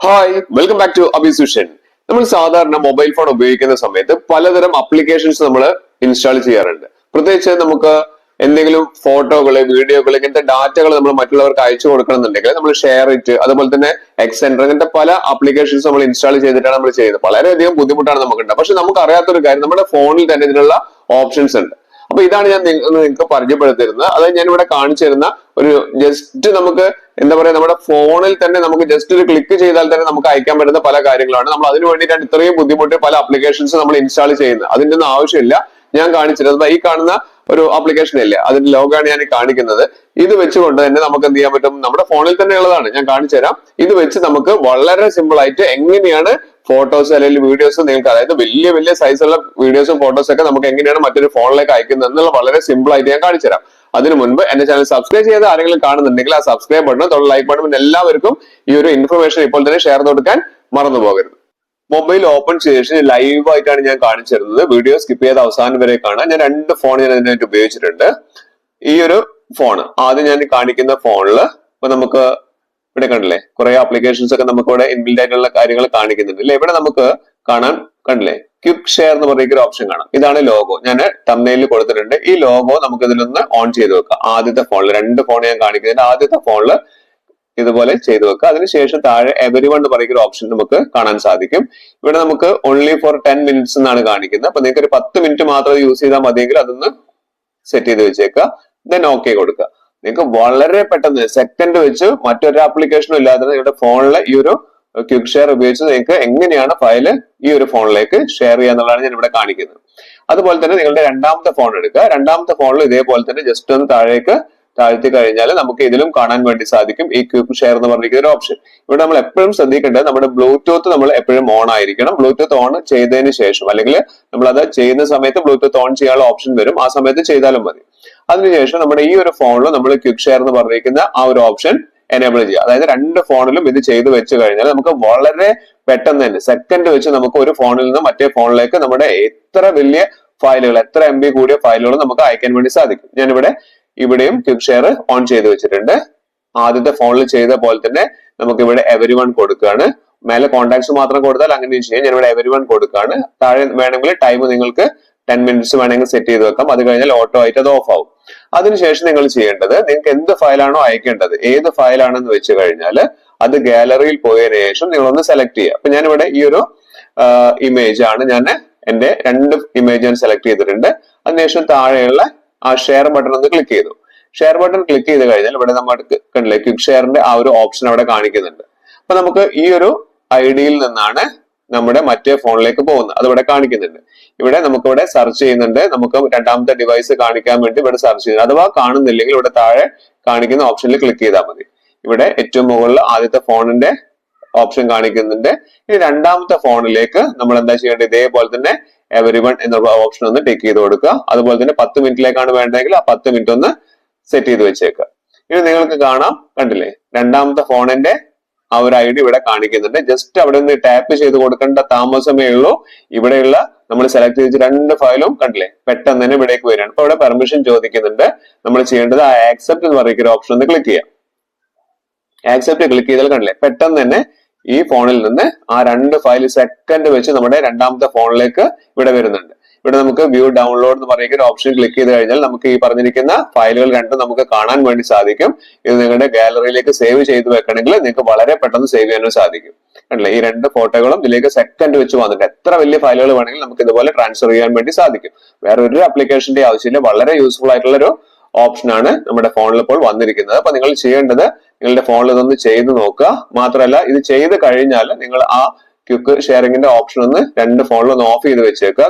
Hi welcome back to അബിസുഷൻ. നമ്മൾ സാധാരണ മൊബൈൽ ഫോൺ ഉപയോഗിക്കുന്ന സമയത്ത് പലതരം അപ്ലിക്കേഷൻസ് നമ്മൾ ഇൻസ്റ്റാൾ ചെയ്യാറുണ്ട്. പ്രത്യേകിച്ച് നമുക്ക് എന്തെങ്കിലും ഫോട്ടോകള്, വീഡിയോകള്, ഇങ്ങനത്തെ ഡാറ്റകൾ നമ്മൾ മറ്റുള്ളവർക്ക് അയച്ചു കൊടുക്കണമെന്നുണ്ടെങ്കിൽ നമ്മൾ ഷെയർ ഇറ്റ്, അതുപോലെ തന്നെ എക്സെൻഡർ, ഇങ്ങനത്തെ പല അപ്ലിക്കേഷൻസ് നമ്മൾ ഇൻസ്റ്റാൾ ചെയ്തിട്ടാണ് നമ്മൾ ചെയ്യുന്നത്. വളരെയധികം ബുദ്ധിമുട്ടാണ് നമുക്കുണ്ട്. പക്ഷെ നമുക്ക് അറിയാത്തൊരു കാര്യം, നമ്മുടെ ഫോണിൽ തന്നെ ഇതിനുള്ള ഓപ്ഷൻസ് ഉണ്ട്. അപ്പൊ ഇതാണ് ഞാൻ നിങ്ങൾക്ക് പരിചയപ്പെടുത്തിരുന്നത്. അതായത് ഞാൻ ഇവിടെ കാണിച്ചു തരുന്ന ഒരു ജസ്റ്റ് നമുക്ക് എന്താ പറയാ, നമ്മുടെ ഫോണിൽ തന്നെ നമുക്ക് ജസ്റ്റ് ഒരു ക്ലിക്ക് ചെയ്താൽ തന്നെ നമുക്ക് അയക്കാൻ പറ്റുന്ന പല കാര്യങ്ങളാണ്. നമ്മൾ അതിനു വേണ്ടിയിട്ടാണ് ഇത്രയും ബുദ്ധിമുട്ട് പല അപ്ലിക്കേഷൻസ് നമ്മൾ ഇൻസ്റ്റാൾ ചെയ്യുന്നത്. അതിന്റെ ഒന്നും ആവശ്യമില്ല. ഞാൻ കാണിച്ചിരുന്നത് ഈ കാണുന്ന ഒരു ആപ്ലിക്കേഷൻ ഇല്ലേ, അതിന്റെ ലോഗാണ് ഞാൻ കാണിക്കുന്നത്. ഇത് വെച്ചുകൊണ്ട് തന്നെ നമുക്ക് എന്ത് ചെയ്യാൻ പറ്റും, നമ്മുടെ ഫോണിൽ തന്നെ ഉള്ളതാണ്, ഞാൻ കാണിച്ചു തരാം. ഇത് വെച്ച് നമുക്ക് വളരെ സിമ്പിൾ ആയിട്ട് എങ്ങനെയാണ് ഫോട്ടോസ് അല്ലെങ്കിൽ വീഡിയോസ് നിങ്ങൾക്ക്, അതായത് വലിയ വലിയ സൈസുള്ള വീഡിയോസും ഫോട്ടോസും ഒക്കെ നമുക്ക് എങ്ങനെയാണ് മറ്റൊരു ഫോണിലേക്ക് അയക്കുന്നത് എന്നുള്ള വളരെ സിമ്പിൾ ആയിട്ട് ഞാൻ കാണിച്ചു തരാം. അതിനു മുൻപ് എന്റെ ചാനൽ സബ്സ്ക്രൈബ് ചെയ്ത് ആരെങ്കിലും കാണുന്നുണ്ടെങ്കിൽ ആ സബ്സ്ക്രൈബ് ബട്ടൺ, തൊഴിൽ ലൈക്ക് ബട്ടൺ, എല്ലാവർക്കും ഈ ഒരു ഇൻഫർമേഷൻ ഇപ്പോൾ തന്നെ ഷെയർ ചെയ്ത് കൊടുക്കാൻ മറന്നു പോകരുത്. മൊബൈൽ ഓപ്പൺ ചെയ്ത ശേഷം ലൈവ് ആയിട്ടാണ് ഞാൻ കാണിച്ചു തരുന്നത്. വീഡിയോ സ്കിപ്പ് ചെയ്ത് അവസാനം വരെ കാണാം. ഞാൻ രണ്ട് ഫോൺ ഞാൻ അതിനായിട്ട് ഉപയോഗിച്ചിട്ടുണ്ട്. ഈ ഒരു ഫോൺ ആദ്യം ഞാൻ കാണിക്കുന്ന ഫോണില് ഇപ്പൊ നമുക്ക് ഇവിടെ കണ്ടില്ലേ, കുറെ ആപ്ലിക്കേഷൻസ് ഒക്കെ നമുക്ക് ഇവിടെ ഇൻബിൽഡ് ആയിട്ടുള്ള കാര്യങ്ങൾ കാണിക്കുന്നുണ്ട് അല്ലെ. ഇവിടെ നമുക്ക് കാണാൻ കണ്ടില്ലേ, ക്വിക്ക് ഷെയർ എന്ന് പറയുന്ന ഒരു ഓപ്ഷൻ കാണാം. ഇതാണ് ലോഗോ, ഞാൻ തംബ്നെയിലിൽ കൊടുത്തിട്ടുണ്ട്. ഈ ലോഗോ നമുക്ക് ഇതിലൊന്ന് ഓൺ ചെയ്ത് വെക്കാം. ആദ്യത്തെ ഫോണിൽ, രണ്ട് ഫോൺ ഞാൻ കാണിക്കുന്നതിന്റെ ആദ്യത്തെ ഫോണില് ഇതുപോലെ ചെയ്തു വെക്കുക. അതിനുശേഷം താഴെ എവരിവൺ എന്ന് പറയുന്ന ഒരു ഓപ്ഷൻ നമുക്ക് കാണാൻ സാധിക്കും. ഇവിടെ നമുക്ക് ഓൺലി ഫോർ 10 മിനിറ്റ്സ് എന്നാണ് കാണിക്കുന്നത്. അപ്പൊ നിങ്ങൾക്ക് ഒരു 10 മിനിറ്റ് മാത്രം യൂസ് ചെയ്താൽ മതിയെങ്കിൽ അതൊന്ന് സെറ്റ് ചെയ്ത് വെച്ചേക്കുക. ദെൻ ഓക്കെ കൊടുക്കുക. നിങ്ങൾക്ക് വളരെ പെട്ടെന്ന് സെക്കൻഡ് വെച്ച് മറ്റൊരു ആപ്ലിക്കേഷനും ഇല്ലാതെ നിങ്ങളുടെ ഫോണിലെ ഈ ഒരു ക്വിക്ക് ഷെയർ ഉപയോഗിച്ച് നിങ്ങൾക്ക് എങ്ങനെയാണ് ഫയല് ഈ ഒരു ഫോണിലേക്ക് ഷെയർ ചെയ്യുക എന്നുള്ളതാണ് ഞാൻ ഇവിടെ കാണിക്കുന്നത്. അതുപോലെ തന്നെ നിങ്ങളുടെ രണ്ടാമത്തെ ഫോൺ എടുക്കുക. രണ്ടാമത്തെ ഫോണിൽ ഇതേപോലെ തന്നെ ജസ്റ്റ് ഒന്ന് താഴ്ത്തി കഴിഞ്ഞാൽ നമുക്ക് ഇതിലും കാണാൻ വേണ്ടി സാധിക്കും ഈ ക്വിക്ക് ഷെയർ എന്ന് പറഞ്ഞിരിക്കുന്ന ഒരു ഓപ്ഷൻ. ഇവിടെ നമ്മൾ എപ്പോഴും ശ്രദ്ധിക്കേണ്ടത് നമ്മുടെ ബ്ലൂടൂത്ത് നമ്മൾ എപ്പോഴും ഓൺ ആയിരിക്കണം. ബ്ലൂടൂത്ത് ഓൺ ചെയ്തതിന് ശേഷം, അല്ലെങ്കിൽ നമ്മൾ അത് ചെയ്യുന്ന സമയത്ത് ബ്ലൂടൂത്ത് ഓൺ ചെയ്യാനുള്ള ഓപ്ഷൻ വരും, ആ സമയത്ത് ചെയ്താലും മതി. അതിനുശേഷം നമ്മുടെ ഈ ഒരു ഫോണിൽ നമ്മൾ ക്വിക്ക് ഷെയർ എന്ന് പറഞ്ഞിരിക്കുന്ന ആ ഒരു ഓപ്ഷൻ എനേബിൾ ചെയ്യുക. അതായത് രണ്ട് ഫോണിലും ഇത് ചെയ്തു വെച്ച് കഴിഞ്ഞാൽ നമുക്ക് വളരെ പെട്ടെന്ന് തന്നെ സെക്കൻഡ് വെച്ച് നമുക്ക് ഒരു ഫോണിൽ നിന്ന് മറ്റേ ഫോണിലേക്ക് നമ്മുടെ എത്ര വലിയ ഫയലുകൾ, എത്ര MB കൂടിയ ഫയലുകൾ നമുക്ക് അയക്കാൻ വേണ്ടി സാധിക്കും. ഞാൻ ഇവിടെയും ക്വിക്ക് ഷെയർ ഓൺ ചെയ്ത് വെച്ചിട്ടുണ്ട്. ആദ്യത്തെ ഫോണിൽ ചെയ്ത പോലെ തന്നെ നമുക്ക് ഇവിടെ എവരിവൺ കൊടുക്കുകയാണ്. മേലെ കോൺടാക്ട്സ് മാത്രം കൊടുത്താൽ അങ്ങനെ ചെയ്യാം. ഞാൻ ഇവിടെ എവരിവൺ കൊടുക്കുകയാണ്. താഴെ വേണമെങ്കിൽ ടൈം നിങ്ങൾക്ക് 10 മിനിറ്റ്സ് വേണമെങ്കിൽ സെറ്റ് ചെയ്ത് വെക്കാം. അത് കഴിഞ്ഞാൽ ഓട്ടോ ആയിട്ട് അത് ഓഫ് ആവും. അതിനുശേഷം നിങ്ങൾ ചെയ്യേണ്ടത്, നിങ്ങൾക്ക് എന്ത് ഫയലാണോ അയക്കേണ്ടത്, ഏത് ഫയലാണെന്ന് വെച്ച് കഴിഞ്ഞാൽ അത് ഗാലറിയിൽ പോയതിനു ശേഷം നിങ്ങളൊന്ന് സെലക്ട് ചെയ്യുക. അപ്പൊ ഞാനിവിടെ ഈ ഒരു ഇമേജ് ആണ്, ഞാൻ എന്റെ രണ്ട് ഇമേജ് ഞാൻ സെലക്ട് ചെയ്തിട്ടുണ്ട്. അതിനുശേഷം താഴെയുള്ള ആ ഷെയർ ബട്ടൺ ഒന്ന് ക്ലിക്ക് ചെയ്തു. ഷെയർ ബട്ടൺ ക്ലിക്ക് ചെയ്ത് കഴിഞ്ഞാൽ ഇവിടെ നമുക്ക് കണ്ടില്ലേ, ക്വിക്ക് ഷെയറിന്റെ ആ ഒരു ഓപ്ഷൻ അവിടെ കാണിക്കുന്നുണ്ട്. അപ്പൊ നമുക്ക് ഈ ഒരു ഐഡിയിൽ നിന്നാണ് നമ്മുടെ മറ്റേ ഫോണിലേക്ക് പോകുന്നത്, അതിവിടെ കാണിക്കുന്നുണ്ട്. ഇവിടെ നമുക്കിവിടെ സെർച്ച് ചെയ്യുന്നുണ്ട്. നമുക്ക് രണ്ടാമത്തെ ഡിവൈസ് കാണിക്കാൻ വേണ്ടി ഇവിടെ സെർച്ച് ചെയ്യുന്നത്. അഥവാ കാണുന്നില്ലെങ്കിൽ ഇവിടെ താഴെ കാണിക്കുന്ന ഓപ്ഷനിൽ ക്ലിക്ക് ചെയ്താൽ മതി. ഇവിടെ ഏറ്റവും മുകളിൽ ആദ്യത്തെ ഫോണിന്റെ ഓപ്ഷൻ കാണിക്കുന്നുണ്ട്. ഇനി രണ്ടാമത്തെ ഫോണിലേക്ക് നമ്മൾ എന്താ ചെയ്യേണ്ടത്, ഇതേപോലെ തന്നെ എവരിവൺ എന്നുള്ള ഓപ്ഷൻ ഒന്ന് ടിക്ക് ചെയ്ത് കൊടുക്കുക. അതുപോലെ തന്നെ 10 മിനിറ്റിലേക്കാണ് വേണ്ടതെങ്കിൽ ആ 10 മിനിറ്റ് ഒന്ന് സെറ്റ് ചെയ്ത് വെച്ചേക്കുക. ഇനി നിങ്ങൾക്ക് കാണാം, കണ്ടില്ലേ, രണ്ടാമത്തെ ഫോണിന്റെ ആ ഒരു ID ഇവിടെ കാണിക്കുന്നുണ്ട്. ജസ്റ്റ് അവിടെ നിന്ന് ടാപ്പ് ചെയ്ത് കൊടുക്കേണ്ട താമസമേ ഉള്ളൂ. ഇവിടെയുള്ള നമ്മൾ സെലക്ട് ചെയ്ത രണ്ട് ഫയലും കണ്ടില്ലേ പെട്ടെന്ന് തന്നെ ഇവിടേക്ക് വരികയാണ്. അപ്പൊ ഇവിടെ പെർമിഷൻ ചോദിക്കുന്നുണ്ട്. നമ്മൾ ചെയ്യേണ്ടത് ആ ആക്സെപ്റ്റ് എന്ന് പറയുന്ന ഓപ്ഷൻ ഒന്ന് ക്ലിക്ക് ചെയ്യാം. ആക്സെപ്റ്റ് ക്ലിക്ക് ചെയ്താൽ കണ്ടില്ലേ പെട്ടെന്ന് തന്നെ ഈ ഫോണിൽ നിന്ന് ആ രണ്ട് ഫയൽ സെക്കൻഡ് വെച്ച് നമ്മുടെ രണ്ടാമത്തെ ഫോണിലേക്ക് ഇവിടെ വരുന്നുണ്ട്. ഇവിടെ നമുക്ക് വ്യൂ ഡൗൺലോഡ് എന്ന് പറയുന്ന ഒരു ഓപ്ഷൻ ക്ലിക്ക് ചെയ്ത് കഴിഞ്ഞാൽ നമുക്ക് ഈ പറഞ്ഞിരിക്കുന്ന ഫയലുകൾ രണ്ടും നമുക്ക് കാണാൻ വേണ്ടി സാധിക്കും. ഇത് നിങ്ങളുടെ ഗാലറിയിലേക്ക് സേവ് ചെയ്ത് വെക്കണമെങ്കിൽ നിങ്ങൾക്ക് വളരെ പെട്ടെന്ന് സേവ് ചെയ്യാനും സാധിക്കും. കണ്ടില്ലേ, ഈ രണ്ട് ഫോട്ടോകളും ഇതിലേക്ക് സെക്കൻഡ് വെച്ച് വന്നിട്ട് എത്ര വലിയ ഫയലുകൾ വേണമെങ്കിൽ നമുക്ക് ഇതുപോലെ ട്രാൻസ്ഫർ ചെയ്യാൻ വേണ്ടി സാധിക്കും. വേറെ ഒരു ആപ്ലിക്കേഷന്റെ ആവശ്യമില്ല. വളരെ യൂസ്ഫുൾ ആയിട്ടുള്ള ഒരു ഓപ്ഷനാണ് നമ്മുടെ ഫോണിൽ ഇപ്പോൾ വന്നിരിക്കുന്നത്. അപ്പൊ നിങ്ങൾ ചെയ്യേണ്ടത്, നിങ്ങളുടെ ഫോണിൽ ഇതൊന്ന് ചെയ്ത് നോക്കുക. മാത്രമല്ല ഇത് ചെയ്ത് കഴിഞ്ഞാൽ നിങ്ങൾ ആ ക്വിക്ക് ഷെയറിംഗിന്റെ ഓപ്ഷൻ ഒന്ന് രണ്ട് ഫോണിലൊന്ന് ഓഫ് ചെയ്ത് വെച്ചേക്കുക.